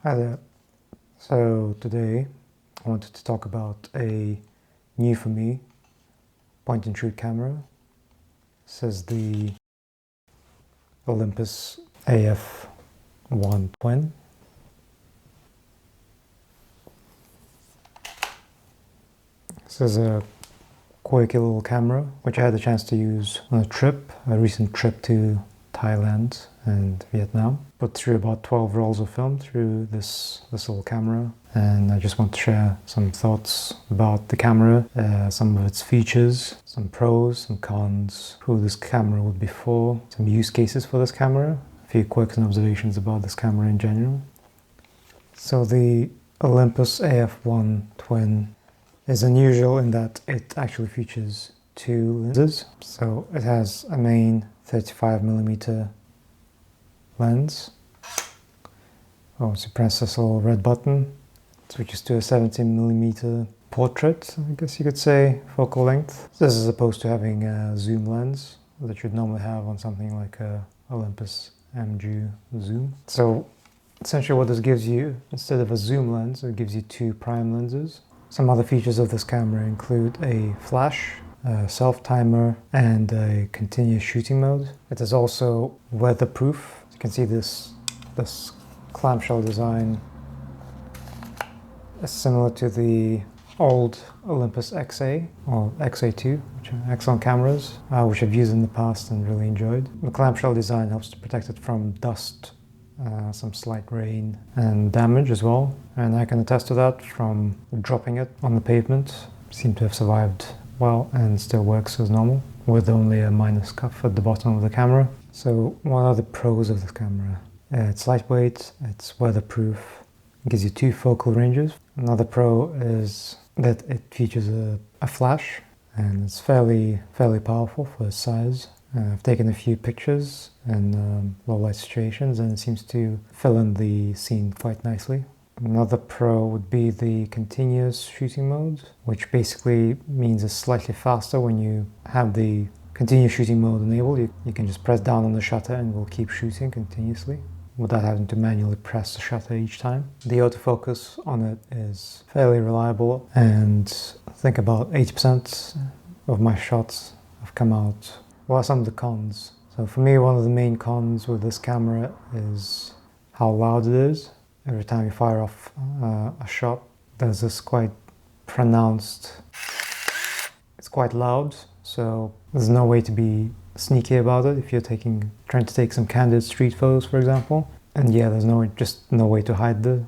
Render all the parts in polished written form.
Hi there. So today I wanted to talk about a new for me point and shoot camera. This is the Olympus AF-1 Twin. This is a quirky little camera which I had the chance to use on a recent trip to Thailand and Vietnam. Put through about 12 rolls of film through this little camera, and I just want to share some thoughts about the camera, some of its features, some pros, some cons, who this camera would be for, some use cases for this camera, a few quirks and observations about this camera in general. So the Olympus AF-1 Twin is unusual in that it actually features two lenses. So it has a main 35mm lens. So press this little red button, it switches to a 17mm portrait, I guess you could say, focal length. This is opposed to having a zoom lens that you'd normally have on something like a Olympus MG zoom. So essentially what this gives you, instead of a zoom lens, it gives you two prime lenses. Some other features of this camera include a flash, a self-timer, and a continuous shooting mode. It is also weatherproof. You can see this clamshell design is similar to the old Olympus XA or XA2, which are excellent cameras, which I've used in the past and really enjoyed. The clamshell design helps to protect it from dust, some slight rain and damage as well, and I can attest to that from dropping it on the pavement. It seemed to have survived well and still works as normal with only a minor scuff at the bottom of the camera. So what are the pros of this camera? It's lightweight, it's weatherproof, it gives you two focal ranges. Another pro is that it features a flash, and it's fairly powerful for its size. I've taken a few pictures in low light situations and it seems to fill in the scene quite nicely. Another pro would be the continuous shooting mode, which basically means it's slightly faster when you have the continuous shooting mode enabled. You can just press down on the shutter and it will keep shooting continuously without having to manually press the shutter each time. The autofocus on it is fairly reliable, and I think about 80% of my shots have come out. What are some of the cons? So for me, one of the main cons with this camera is how loud it is. Every time you fire off a shot, there's this quite pronounced, it's quite loud, so there's no way to be sneaky about it if you're trying to take some candid street photos, for example. And yeah, there's just no way to hide the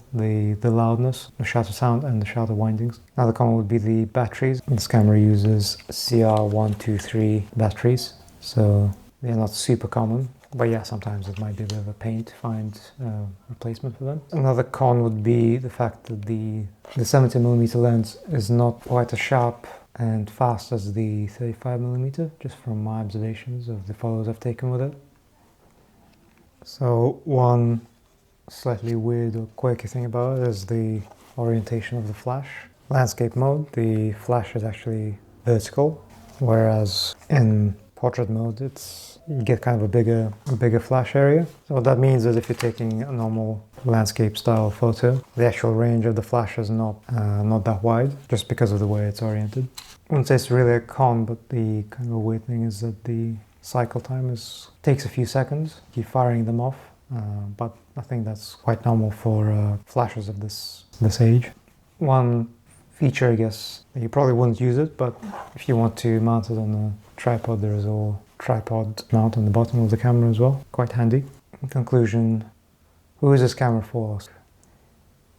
loudness, the shutter sound and the shutter windings. Another con would be the batteries. This camera uses CR123 batteries, so they're not super common. But yeah, sometimes it might be a bit of a pain to find a replacement for them. Another con would be the fact that the 70mm lens is not quite as sharp and fast as the 35mm, just from my observations of the photos I've taken with it. So one slightly weird or quirky thing about it is the orientation of the flash. Landscape mode, the flash is actually vertical, whereas in portrait mode you get kind of a bigger flash area. So what that means is if you're taking a normal landscape style photo, the actual range of the flash is not that wide, just because of the way it's oriented. I wouldn't say it's really a con, but the kind of a weird thing is that the cycle time takes a few seconds. Keep firing them off, but I think that's quite normal for flashes of this age. One feature, I guess, you probably wouldn't use it, but if you want to mount it on a tripod, there is a tripod mount on the bottom of the camera as well. Quite handy. In conclusion, who is this camera for?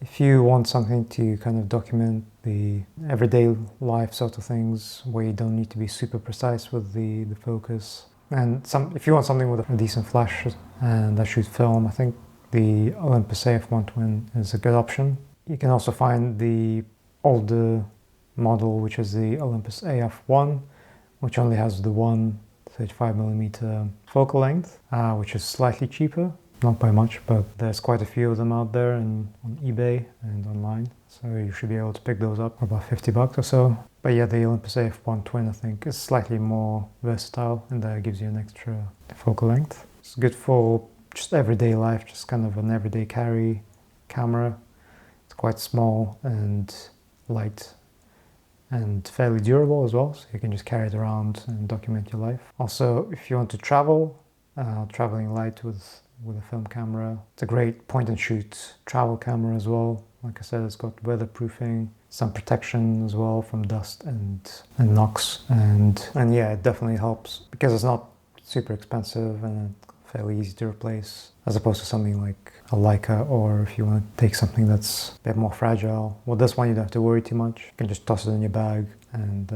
If you want something to kind of document the everyday life sort of things where you don't need to be super precise with the focus, and if you want something with a decent flash and that shoots film, I think the Olympus AF-1 Twin is a good option. You can also find the older model, which is the Olympus AF-1, which only has the one 35mm focal length, which is slightly cheaper. Not by much, but there's quite a few of them out there on eBay and online, so you should be able to pick those up for about $50 or so. But yeah, the Olympus AF-1 Twin I think is slightly more versatile, and that gives you an extra focal length. It's good for just everyday life, just kind of an everyday carry. camera. It's quite small and light and fairly durable as well, so you can just carry it around and document your life. Also, if you want to travel, traveling light with a film camera. It's a great point and shoot travel camera as well. Like I said, it's got weatherproofing, some protection as well from dust and knocks, and yeah, it definitely helps because it's not super expensive and fairly easy to replace, as opposed to something like a Leica, or if you want to take something that's a bit more fragile. Well, this one you don't have to worry too much. You can just toss it in your bag and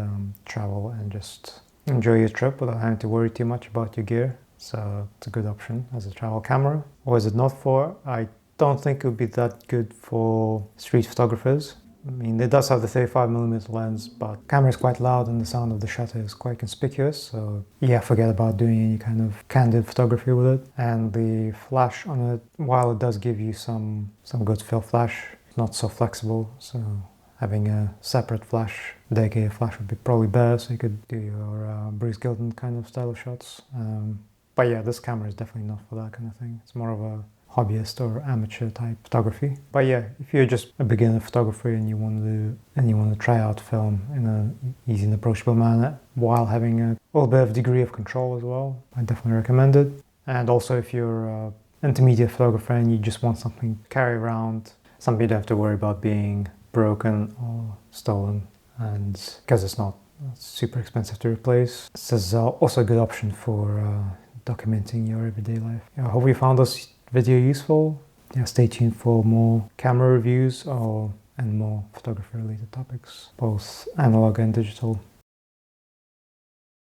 travel and just enjoy your trip without having to worry too much about your gear. So it's a good option as a travel camera. What is it not for? I don't think it would be that good for street photographers. I mean, it does have the 35mm lens, but the camera is quite loud and the sound of the shutter is quite conspicuous. So yeah, forget about doing any kind of candid photography with it. And the flash on it, while it does give you some good fill flash, it's not so flexible. So having a separate flash, dedicated flash would be probably better, so you could do your Bruce Gilden kind of style of shots. But yeah, this camera is definitely not for that kind of thing. It's more of a hobbyist or amateur type photography. But yeah, if you're just a beginner photographer and you want to try out film in an easy and approachable manner while having a little bit of degree of control as well, I definitely recommend it. And also if you're an intermediate photographer and you just want something to carry around, something you don't have to worry about being broken or stolen, and because it's not super expensive to replace, this is also a good option for documenting your everyday life. I hope you found this video useful. Yeah, stay tuned for more camera reviews and more photography related topics, both analog and digital.